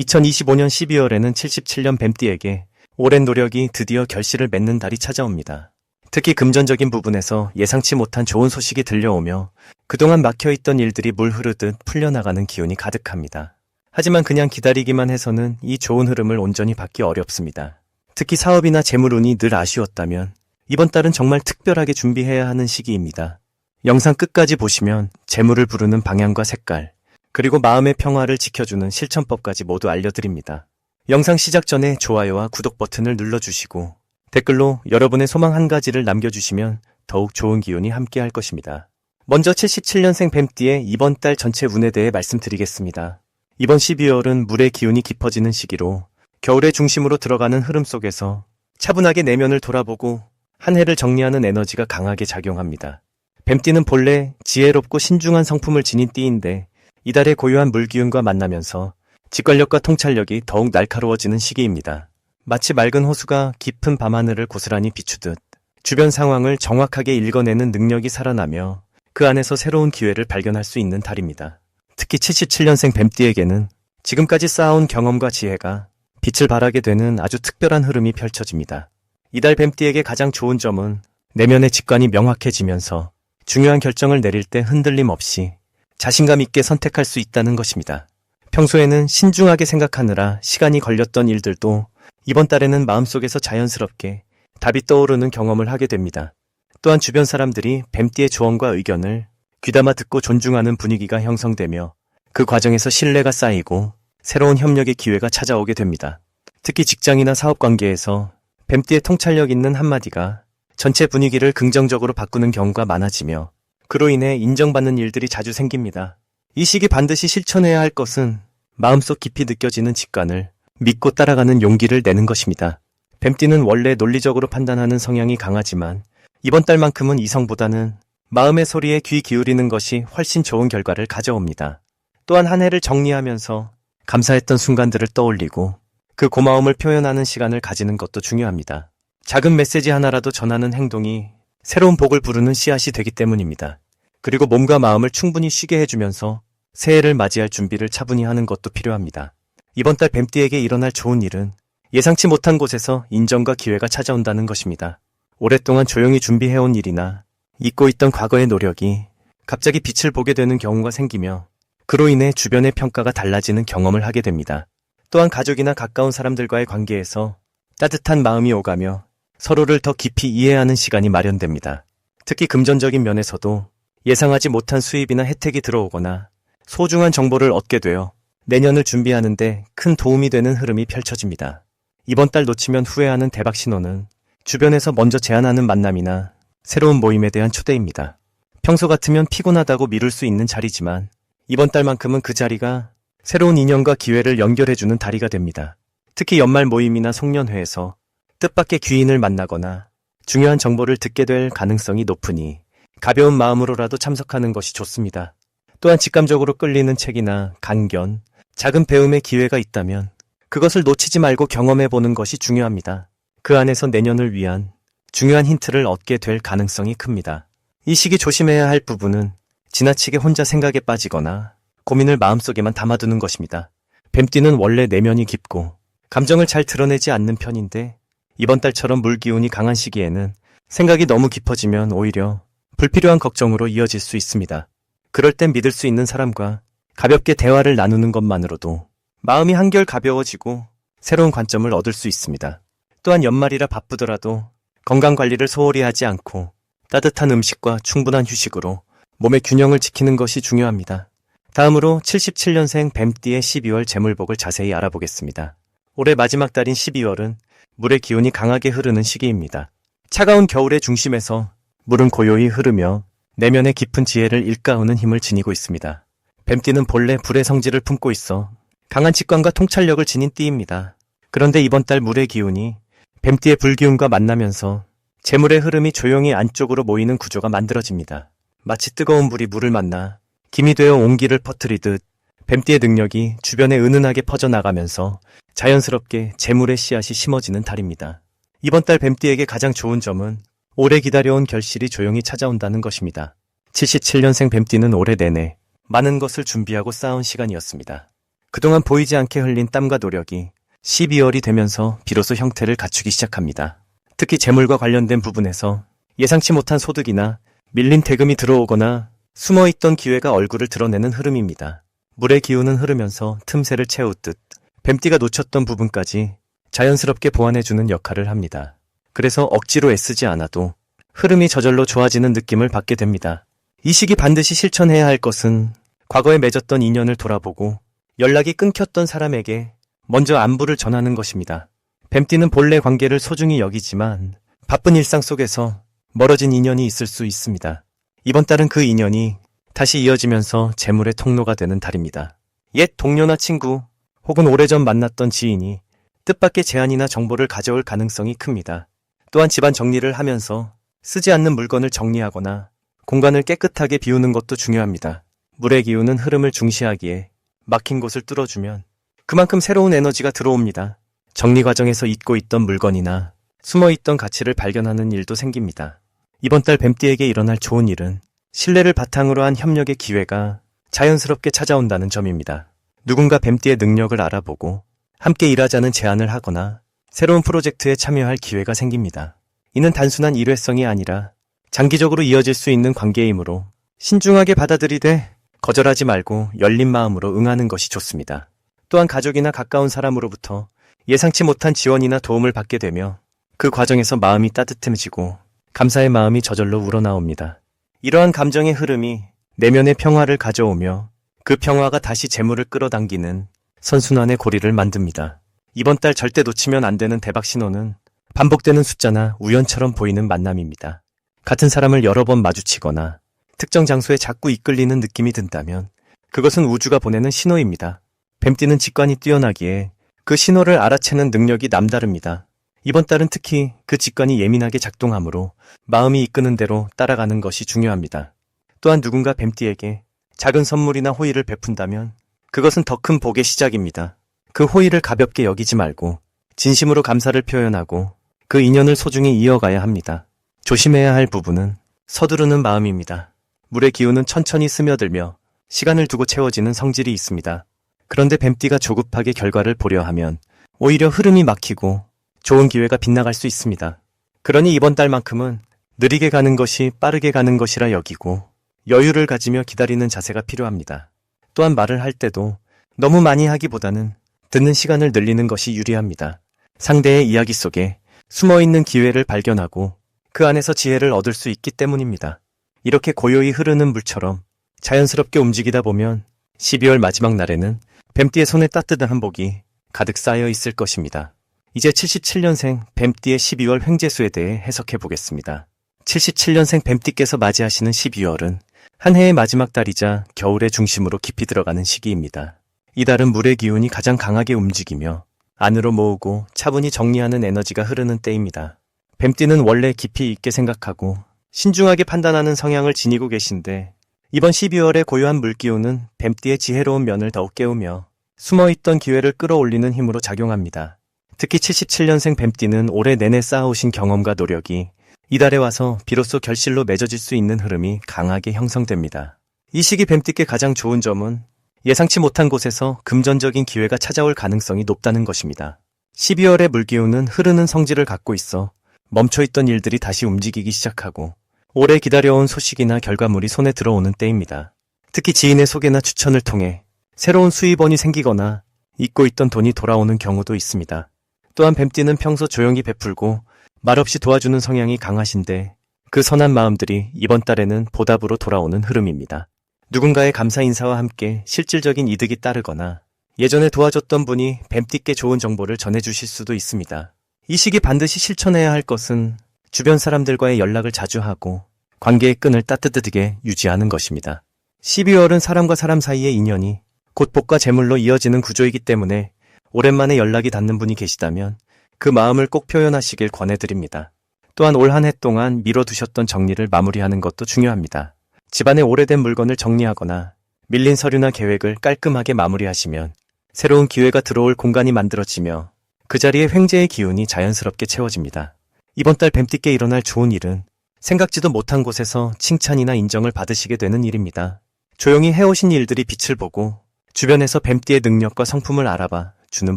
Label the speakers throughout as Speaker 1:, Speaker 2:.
Speaker 1: 2025년 12월에는 77년 뱀띠에게 오랜 노력이 드디어 결실을 맺는 달이 찾아옵니다. 특히 금전적인 부분에서 예상치 못한 좋은 소식이 들려오며 그동안 막혀있던 일들이 물 흐르듯 풀려나가는 기운이 가득합니다. 하지만 그냥 기다리기만 해서는 이 좋은 흐름을 온전히 받기 어렵습니다. 특히 사업이나 재물운이 늘 아쉬웠다면 이번 달은 정말 특별하게 준비해야 하는 시기입니다. 영상 끝까지 보시면 재물을 부르는 방향과 색깔, 그리고 마음의 평화를 지켜주는 실천법까지 모두 알려드립니다. 영상 시작 전에 좋아요와 구독 버튼을 눌러주시고 댓글로 여러분의 소망 한 가지를 남겨주시면 더욱 좋은 기운이 함께할 것입니다. 먼저 77년생 뱀띠의 이번 달 전체 운에 대해 말씀드리겠습니다. 이번 12월은 물의 기운이 깊어지는 시기로 겨울의 중심으로 들어가는 흐름 속에서 차분하게 내면을 돌아보고 한 해를 정리하는 에너지가 강하게 작용합니다. 뱀띠는 본래 지혜롭고 신중한 성품을 지닌 띠인데 이달의 고유한 물기운과 만나면서 직관력과 통찰력이 더욱 날카로워지는 시기입니다. 마치 맑은 호수가 깊은 밤하늘을 고스란히 비추듯 주변 상황을 정확하게 읽어내는 능력이 살아나며 그 안에서 새로운 기회를 발견할 수 있는 달입니다. 특히 77년생 뱀띠에게는 지금까지 쌓아온 경험과 지혜가 빛을 발하게 되는 아주 특별한 흐름이 펼쳐집니다. 이달 뱀띠에게 가장 좋은 점은 내면의 직관이 명확해지면서 중요한 결정을 내릴 때 흔들림 없이 자신감 있게 선택할 수 있다는 것입니다. 평소에는 신중하게 생각하느라 시간이 걸렸던 일들도 이번 달에는 마음속에서 자연스럽게 답이 떠오르는 경험을 하게 됩니다. 또한 주변 사람들이 뱀띠의 조언과 의견을 귀담아 듣고 존중하는 분위기가 형성되며 그 과정에서 신뢰가 쌓이고 새로운 협력의 기회가 찾아오게 됩니다. 특히 직장이나 사업 관계에서 뱀띠의 통찰력 있는 한마디가 전체 분위기를 긍정적으로 바꾸는 경우가 많아지며 그로 인해 인정받는 일들이 자주 생깁니다. 이 시기 반드시 실천해야 할 것은 마음속 깊이 느껴지는 직관을 믿고 따라가는 용기를 내는 것입니다. 뱀띠는 원래 논리적으로 판단하는 성향이 강하지만 이번 달만큼은 이성보다는 마음의 소리에 귀 기울이는 것이 훨씬 좋은 결과를 가져옵니다. 또한 한 해를 정리하면서 감사했던 순간들을 떠올리고 그 고마움을 표현하는 시간을 가지는 것도 중요합니다. 작은 메시지 하나라도 전하는 행동이 새로운 복을 부르는 씨앗이 되기 때문입니다. 그리고 몸과 마음을 충분히 쉬게 해주면서 새해를 맞이할 준비를 차분히 하는 것도 필요합니다. 이번 달 뱀띠에게 일어날 좋은 일은 예상치 못한 곳에서 인정과 기회가 찾아온다는 것입니다. 오랫동안 조용히 준비해온 일이나 잊고 있던 과거의 노력이 갑자기 빛을 보게 되는 경우가 생기며 그로 인해 주변의 평가가 달라지는 경험을 하게 됩니다. 또한 가족이나 가까운 사람들과의 관계에서 따뜻한 마음이 오가며 서로를 더 깊이 이해하는 시간이 마련됩니다. 특히 금전적인 면에서도 예상하지 못한 수입이나 혜택이 들어오거나 소중한 정보를 얻게 되어 내년을 준비하는데 큰 도움이 되는 흐름이 펼쳐집니다. 이번 달 놓치면 후회하는 대박 신호는 주변에서 먼저 제안하는 만남이나 새로운 모임에 대한 초대입니다. 평소 같으면 피곤하다고 미룰 수 있는 자리지만 이번 달만큼은 그 자리가 새로운 인연과 기회를 연결해주는 달이가 됩니다. 특히 연말 모임이나 송년회에서 뜻밖의 귀인을 만나거나 중요한 정보를 듣게 될 가능성이 높으니 가벼운 마음으로라도 참석하는 것이 좋습니다. 또한 직감적으로 끌리는 책이나 강견, 작은 배움의 기회가 있다면 그것을 놓치지 말고 경험해보는 것이 중요합니다. 그 안에서 내년을 위한 중요한 힌트를 얻게 될 가능성이 큽니다. 이 시기 조심해야 할 부분은 지나치게 혼자 생각에 빠지거나 고민을 마음속에만 담아두는 것입니다. 뱀띠는 원래 내면이 깊고 감정을 잘 드러내지 않는 편인데 이번 달처럼 물기운이 강한 시기에는 생각이 너무 깊어지면 오히려 불필요한 걱정으로 이어질 수 있습니다. 그럴 땐 믿을 수 있는 사람과 가볍게 대화를 나누는 것만으로도 마음이 한결 가벼워지고 새로운 관점을 얻을 수 있습니다. 또한 연말이라 바쁘더라도 건강관리를 소홀히 하지 않고 따뜻한 음식과 충분한 휴식으로 몸의 균형을 지키는 것이 중요합니다. 다음으로 77년생 뱀띠의 12월 재물복을 자세히 알아보겠습니다. 올해 마지막 달인 12월은 물의 기운이 강하게 흐르는 시기입니다. 차가운 겨울의 중심에서 물은 고요히 흐르며 내면의 깊은 지혜를 일깨우는 힘을 지니고 있습니다. 뱀띠는 본래 불의 성질을 품고 있어 강한 직관과 통찰력을 지닌 띠입니다. 그런데 이번 달 물의 기운이 뱀띠의 불기운과 만나면서 재물의 흐름이 조용히 안쪽으로 모이는 구조가 만들어집니다. 마치 뜨거운 불이 물을 만나 김이 되어 온기를 퍼뜨리듯 뱀띠의 능력이 주변에 은은하게 퍼져나가면서 자연스럽게 재물의 씨앗이 심어지는 달입니다. 이번 달 뱀띠에게 가장 좋은 점은 오래 기다려온 결실이 조용히 찾아온다는 것입니다. 77년생 뱀띠는 올해 내내 많은 것을 준비하고 쌓아온 시간이었습니다. 그동안 보이지 않게 흘린 땀과 노력이 12월이 되면서 비로소 형태를 갖추기 시작합니다. 특히 재물과 관련된 부분에서 예상치 못한 소득이나 밀린 대금이 들어오거나 숨어있던 기회가 얼굴을 드러내는 흐름입니다. 물의 기운은 흐르면서 틈새를 채우듯 뱀띠가 놓쳤던 부분까지 자연스럽게 보완해주는 역할을 합니다. 그래서 억지로 애쓰지 않아도 흐름이 저절로 좋아지는 느낌을 받게 됩니다. 이 시기 반드시 실천해야 할 것은 과거에 맺었던 인연을 돌아보고 연락이 끊겼던 사람에게 먼저 안부를 전하는 것입니다. 뱀띠는 본래 관계를 소중히 여기지만 바쁜 일상 속에서 멀어진 인연이 있을 수 있습니다. 이번 달은 그 인연이 다시 이어지면서 재물의 통로가 되는 달입니다. 옛 동료나 친구 혹은 오래전 만났던 지인이 뜻밖의 제안이나 정보를 가져올 가능성이 큽니다. 또한 집안 정리를 하면서 쓰지 않는 물건을 정리하거나 공간을 깨끗하게 비우는 것도 중요합니다. 물의 기운은 흐름을 중시하기에 막힌 곳을 뚫어주면 그만큼 새로운 에너지가 들어옵니다. 정리 과정에서 잊고 있던 물건이나 숨어있던 가치를 발견하는 일도 생깁니다. 이번 달 뱀띠에게 일어날 좋은 일은 신뢰를 바탕으로 한 협력의 기회가 자연스럽게 찾아온다는 점입니다. 누군가 뱀띠의 능력을 알아보고 함께 일하자는 제안을 하거나 새로운 프로젝트에 참여할 기회가 생깁니다. 이는 단순한 일회성이 아니라 장기적으로 이어질 수 있는 관계이므로 신중하게 받아들이되 거절하지 말고 열린 마음으로 응하는 것이 좋습니다. 또한 가족이나 가까운 사람으로부터 예상치 못한 지원이나 도움을 받게 되며 그 과정에서 마음이 따뜻해지고 감사의 마음이 저절로 우러나옵니다. 이러한 감정의 흐름이 내면의 평화를 가져오며 그 평화가 다시 재물을 끌어당기는 선순환의 고리를 만듭니다. 이번 달 절대 놓치면 안 되는 대박 신호는 반복되는 숫자나 우연처럼 보이는 만남입니다. 같은 사람을 여러 번 마주치거나 특정 장소에 자꾸 이끌리는 느낌이 든다면 그것은 우주가 보내는 신호입니다. 뱀띠는 직관이 뛰어나기에 그 신호를 알아채는 능력이 남다릅니다. 이번 달은 특히 그 직관이 예민하게 작동하므로 마음이 이끄는 대로 따라가는 것이 중요합니다. 또한 누군가 뱀띠에게 작은 선물이나 호의를 베푼다면 그것은 더 큰 복의 시작입니다. 그 호의를 가볍게 여기지 말고 진심으로 감사를 표현하고 그 인연을 소중히 이어가야 합니다. 조심해야 할 부분은 서두르는 마음입니다. 물의 기운은 천천히 스며들며 시간을 두고 채워지는 성질이 있습니다. 그런데 뱀띠가 조급하게 결과를 보려 하면 오히려 흐름이 막히고 좋은 기회가 빗나갈 수 있습니다. 그러니 이번 달만큼은 느리게 가는 것이 빠르게 가는 것이라 여기고 여유를 가지며 기다리는 자세가 필요합니다. 또한 말을 할 때도 너무 많이 하기보다는 듣는 시간을 늘리는 것이 유리합니다. 상대의 이야기 속에 숨어있는 기회를 발견하고 그 안에서 지혜를 얻을 수 있기 때문입니다. 이렇게 고요히 흐르는 물처럼 자연스럽게 움직이다 보면 12월 마지막 날에는 뱀띠의 손에 따뜻한 한복이 가득 쌓여 있을 것입니다. 이제 77년생 뱀띠의 12월 횡재수에 대해 해석해 보겠습니다. 77년생 뱀띠께서 맞이하시는 12월은 한 해의 마지막 달이자 겨울의 중심으로 깊이 들어가는 시기입니다. 이 달은 물의 기운이 가장 강하게 움직이며 안으로 모으고 차분히 정리하는 에너지가 흐르는 때입니다. 뱀띠는 원래 깊이 있게 생각하고 신중하게 판단하는 성향을 지니고 계신데 이번 12월의 고요한 물기운은 뱀띠의 지혜로운 면을 더욱 깨우며 숨어있던 기회를 끌어올리는 힘으로 작용합니다. 특히 77년생 뱀띠는 올해 내내 쌓아오신 경험과 노력이 이달에 와서 비로소 결실로 맺어질 수 있는 흐름이 강하게 형성됩니다. 이 시기 뱀띠께 가장 좋은 점은 예상치 못한 곳에서 금전적인 기회가 찾아올 가능성이 높다는 것입니다. 12월의 물기운은 흐르는 성질을 갖고 있어 멈춰있던 일들이 다시 움직이기 시작하고 오래 기다려온 소식이나 결과물이 손에 들어오는 때입니다. 특히 지인의 소개나 추천을 통해 새로운 수입원이 생기거나 잊고 있던 돈이 돌아오는 경우도 있습니다. 또한 뱀띠는 평소 조용히 베풀고 말없이 도와주는 성향이 강하신데 그 선한 마음들이 이번 달에는 보답으로 돌아오는 흐름입니다. 누군가의 감사 인사와 함께 실질적인 이득이 따르거나 예전에 도와줬던 분이 뱀띠께 좋은 정보를 전해주실 수도 있습니다. 이 시기 반드시 실천해야 할 것은 주변 사람들과의 연락을 자주 하고 관계의 끈을 따뜻하게 유지하는 것입니다. 12월은 사람과 사람 사이의 인연이 곧 복과 재물로 이어지는 구조이기 때문에 오랜만에 연락이 닿는 분이 계시다면 그 마음을 꼭 표현하시길 권해드립니다. 또한 올 한 해 동안 미뤄두셨던 정리를 마무리하는 것도 중요합니다. 집안의 오래된 물건을 정리하거나 밀린 서류나 계획을 깔끔하게 마무리하시면 새로운 기회가 들어올 공간이 만들어지며 그 자리에 횡재의 기운이 자연스럽게 채워집니다. 이번 달 뱀띠께 일어날 좋은 일은 생각지도 못한 곳에서 칭찬이나 인정을 받으시게 되는 일입니다. 조용히 해오신 일들이 빛을 보고 주변에서 뱀띠의 능력과 성품을 알아봐 주는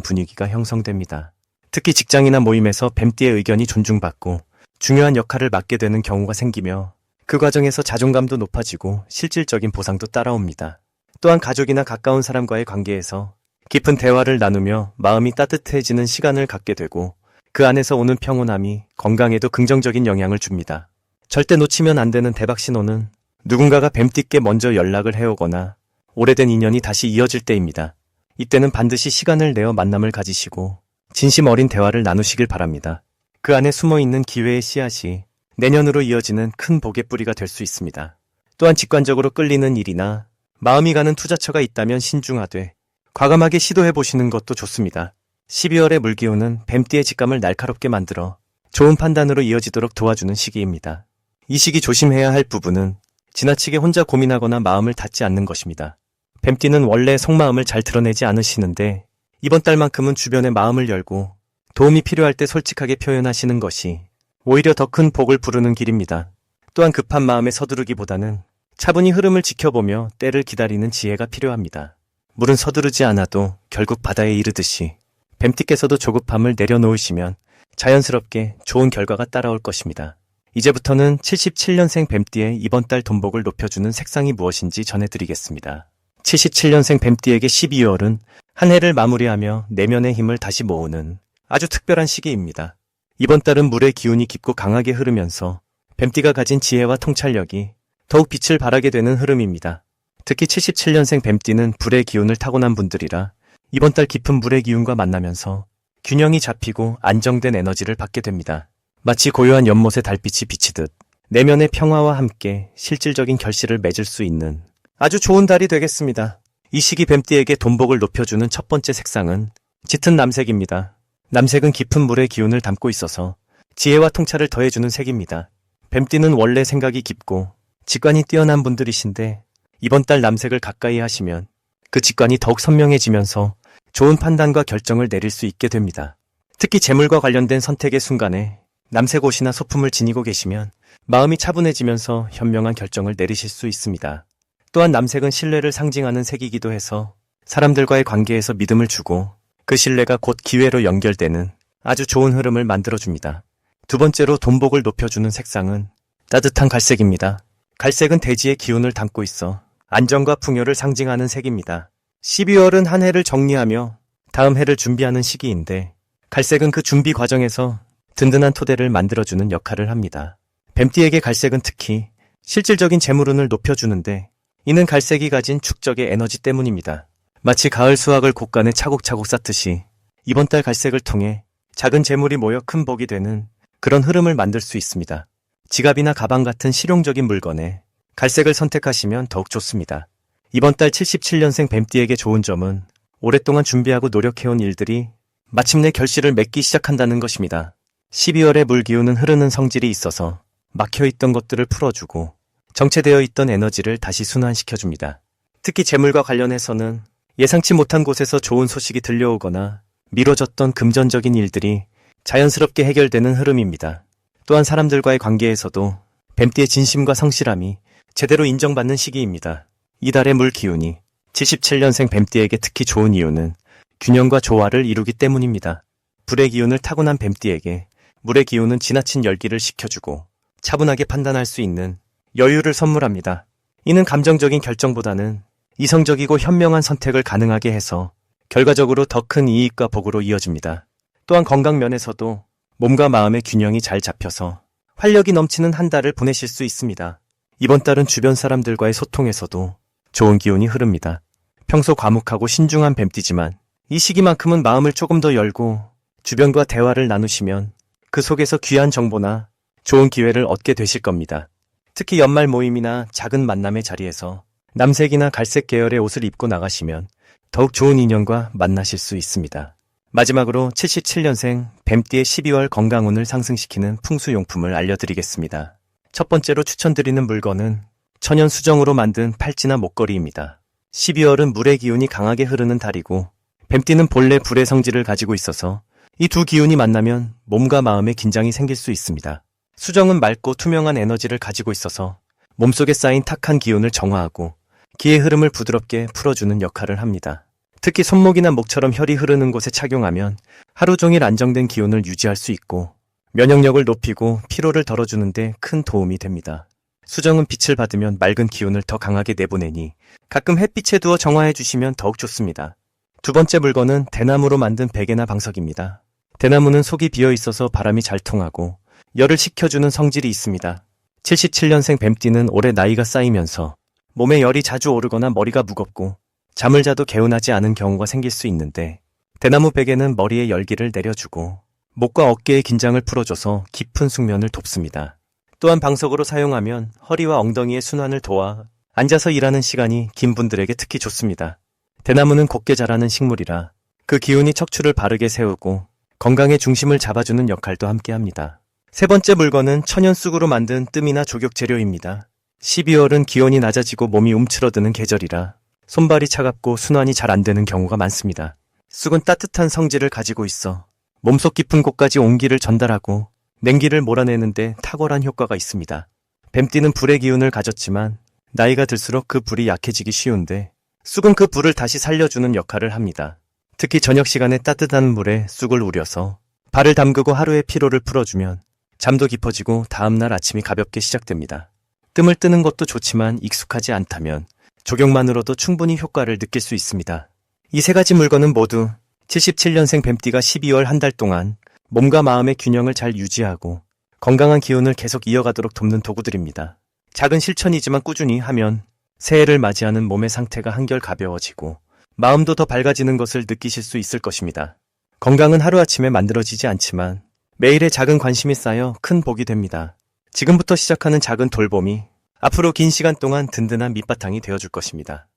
Speaker 1: 분위기가 형성됩니다. 특히 직장이나 모임에서 뱀띠의 의견이 존중받고 중요한 역할을 맡게 되는 경우가 생기며 그 과정에서 자존감도 높아지고 실질적인 보상도 따라옵니다. 또한 가족이나 가까운 사람과의 관계에서 깊은 대화를 나누며 마음이 따뜻해지는 시간을 갖게 되고 그 안에서 오는 평온함이 건강에도 긍정적인 영향을 줍니다. 절대 놓치면 안 되는 대박 신호는 누군가가 뱀띠께 먼저 연락을 해오거나 오래된 인연이 다시 이어질 때입니다. 이때는 반드시 시간을 내어 만남을 가지시고 진심 어린 대화를 나누시길 바랍니다. 그 안에 숨어있는 기회의 씨앗이 내년으로 이어지는 큰 복의 뿌리가 될 수 있습니다. 또한 직관적으로 끌리는 일이나 마음이 가는 투자처가 있다면 신중하되 과감하게 시도해보시는 것도 좋습니다. 12월의 물기운은 뱀띠의 직감을 날카롭게 만들어 좋은 판단으로 이어지도록 도와주는 시기입니다. 이 시기 조심해야 할 부분은 지나치게 혼자 고민하거나 마음을 닫지 않는 것입니다. 뱀띠는 원래 속마음을 잘 드러내지 않으시는데 이번 달만큼은 주변의 마음을 열고 도움이 필요할 때 솔직하게 표현하시는 것이 오히려 더 큰 복을 부르는 길입니다. 또한 급한 마음에 서두르기보다는 차분히 흐름을 지켜보며 때를 기다리는 지혜가 필요합니다. 물은 서두르지 않아도 결국 바다에 이르듯이 뱀띠께서도 조급함을 내려놓으시면 자연스럽게 좋은 결과가 따라올 것입니다. 이제부터는 77년생 뱀띠의 이번 달 돈복을 높여주는 색상이 무엇인지 전해드리겠습니다. 77년생 뱀띠에게 12월은 한 해를 마무리하며 내면의 힘을 다시 모으는 아주 특별한 시기입니다. 이번 달은 물의 기운이 깊고 강하게 흐르면서 뱀띠가 가진 지혜와 통찰력이 더욱 빛을 발하게 되는 흐름입니다. 특히 77년생 뱀띠는 불의 기운을 타고난 분들이라 이번 달 깊은 물의 기운과 만나면서 균형이 잡히고 안정된 에너지를 받게 됩니다. 마치 고요한 연못의 달빛이 비치듯 내면의 평화와 함께 실질적인 결실을 맺을 수 있는 아주 좋은 달이 되겠습니다. 이 시기 뱀띠에게 돈복을 높여주는 첫 번째 색상은 짙은 남색입니다. 남색은 깊은 물의 기운을 담고 있어서 지혜와 통찰을 더해주는 색입니다. 뱀띠는 원래 생각이 깊고 직관이 뛰어난 분들이신데 이번 달 남색을 가까이 하시면 그 직관이 더욱 선명해지면서 좋은 판단과 결정을 내릴 수 있게 됩니다. 특히 재물과 관련된 선택의 순간에 남색 옷이나 소품을 지니고 계시면 마음이 차분해지면서 현명한 결정을 내리실 수 있습니다. 또한 남색은 신뢰를 상징하는 색이기도 해서 사람들과의 관계에서 믿음을 주고 그 신뢰가 곧 기회로 연결되는 아주 좋은 흐름을 만들어줍니다. 두 번째로 돈복을 높여주는 색상은 따뜻한 갈색입니다. 갈색은 대지의 기운을 담고 있어 안정과 풍요를 상징하는 색입니다. 12월은 한 해를 정리하며 다음 해를 준비하는 시기인데 갈색은 그 준비 과정에서 든든한 토대를 만들어주는 역할을 합니다. 뱀띠에게 갈색은 특히 실질적인 재물운을 높여주는데 이는 갈색이 가진 축적의 에너지 때문입니다. 마치 가을 수확을 곡간에 차곡차곡 쌓듯이 이번 달 갈색을 통해 작은 재물이 모여 큰 복이 되는 그런 흐름을 만들 수 있습니다. 지갑이나 가방 같은 실용적인 물건에 갈색을 선택하시면 더욱 좋습니다. 이번 달 77년생 뱀띠에게 좋은 점은 오랫동안 준비하고 노력해온 일들이 마침내 결실을 맺기 시작한다는 것입니다. 12월의 물기운은 흐르는 성질이 있어서 막혀있던 것들을 풀어주고 정체되어 있던 에너지를 다시 순환시켜줍니다. 특히 재물과 관련해서는 예상치 못한 곳에서 좋은 소식이 들려오거나 미뤄졌던 금전적인 일들이 자연스럽게 해결되는 흐름입니다. 또한 사람들과의 관계에서도 뱀띠의 진심과 성실함이 제대로 인정받는 시기입니다. 이달의 물 기운이 77년생 뱀띠에게 특히 좋은 이유는 균형과 조화를 이루기 때문입니다. 불의 기운을 타고난 뱀띠에게 물의 기운은 지나친 열기를 식혀주고 차분하게 판단할 수 있는 여유를 선물합니다. 이는 감정적인 결정보다는 이성적이고 현명한 선택을 가능하게 해서 결과적으로 더 큰 이익과 복으로 이어집니다. 또한 건강 면에서도 몸과 마음의 균형이 잘 잡혀서 활력이 넘치는 한 달을 보내실 수 있습니다. 이번 달은 주변 사람들과의 소통에서도 좋은 기운이 흐릅니다. 평소 과묵하고 신중한 뱀띠지만 이 시기만큼은 마음을 조금 더 열고 주변과 대화를 나누시면 그 속에서 귀한 정보나 좋은 기회를 얻게 되실 겁니다. 특히 연말 모임이나 작은 만남의 자리에서 남색이나 갈색 계열의 옷을 입고 나가시면 더욱 좋은 인연과 만나실 수 있습니다. 마지막으로 77년생 뱀띠의 12월 건강운을 상승시키는 풍수용품을 알려드리겠습니다. 첫 번째로 추천드리는 물건은 천연 수정으로 만든 팔찌나 목걸이입니다. 12월은 물의 기운이 강하게 흐르는 달이고 뱀띠는 본래 불의 성질을 가지고 있어서 이 두 기운이 만나면 몸과 마음에 긴장이 생길 수 있습니다. 수정은 맑고 투명한 에너지를 가지고 있어서 몸속에 쌓인 탁한 기운을 정화하고 기의 흐름을 부드럽게 풀어주는 역할을 합니다. 특히 손목이나 목처럼 혈이 흐르는 곳에 착용하면 하루 종일 안정된 기운을 유지할 수 있고 면역력을 높이고 피로를 덜어주는 데 큰 도움이 됩니다. 수정은 빛을 받으면 맑은 기운을 더 강하게 내보내니 가끔 햇빛에 두어 정화해 주시면 더욱 좋습니다. 두 번째 물건은 대나무로 만든 베개나 방석입니다. 대나무는 속이 비어 있어서 바람이 잘 통하고 열을 식혀주는 성질이 있습니다. 77년생 뱀띠는 올해 나이가 쌓이면서 몸에 열이 자주 오르거나 머리가 무겁고 잠을 자도 개운하지 않은 경우가 생길 수 있는데 대나무 베개는 머리에 열기를 내려주고 목과 어깨의 긴장을 풀어줘서 깊은 숙면을 돕습니다. 또한 방석으로 사용하면 허리와 엉덩이의 순환을 도와 앉아서 일하는 시간이 긴 분들에게 특히 좋습니다. 대나무는 곱게 자라는 식물이라 그 기운이 척추를 바르게 세우고 건강의 중심을 잡아주는 역할도 함께합니다. 세 번째 물건은 천연쑥으로 만든 뜸이나 조격 재료입니다. 12월은 기온이 낮아지고 몸이 움츠러드는 계절이라 손발이 차갑고 순환이 잘 안 되는 경우가 많습니다. 쑥은 따뜻한 성질을 가지고 있어 몸속 깊은 곳까지 온기를 전달하고 냉기를 몰아내는데 탁월한 효과가 있습니다. 뱀띠는 불의 기운을 가졌지만 나이가 들수록 그 불이 약해지기 쉬운데 쑥은 그 불을 다시 살려주는 역할을 합니다. 특히 저녁 시간에 따뜻한 물에 쑥을 우려서 발을 담그고 하루의 피로를 풀어주면 잠도 깊어지고 다음날 아침이 가볍게 시작됩니다. 뜸을 뜨는 것도 좋지만 익숙하지 않다면 조격만으로도 충분히 효과를 느낄 수 있습니다. 이 세 가지 물건은 모두 77년생 뱀띠가 12월 한 달 동안 몸과 마음의 균형을 잘 유지하고 건강한 기운을 계속 이어가도록 돕는 도구들입니다. 작은 실천이지만 꾸준히 하면 새해를 맞이하는 몸의 상태가 한결 가벼워지고 마음도 더 밝아지는 것을 느끼실 수 있을 것입니다. 건강은 하루아침에 만들어지지 않지만 매일의 작은 관심이 쌓여 큰 복이 됩니다. 지금부터 시작하는 작은 돌봄이 앞으로 긴 시간 동안 든든한 밑바탕이 되어줄 것입니다.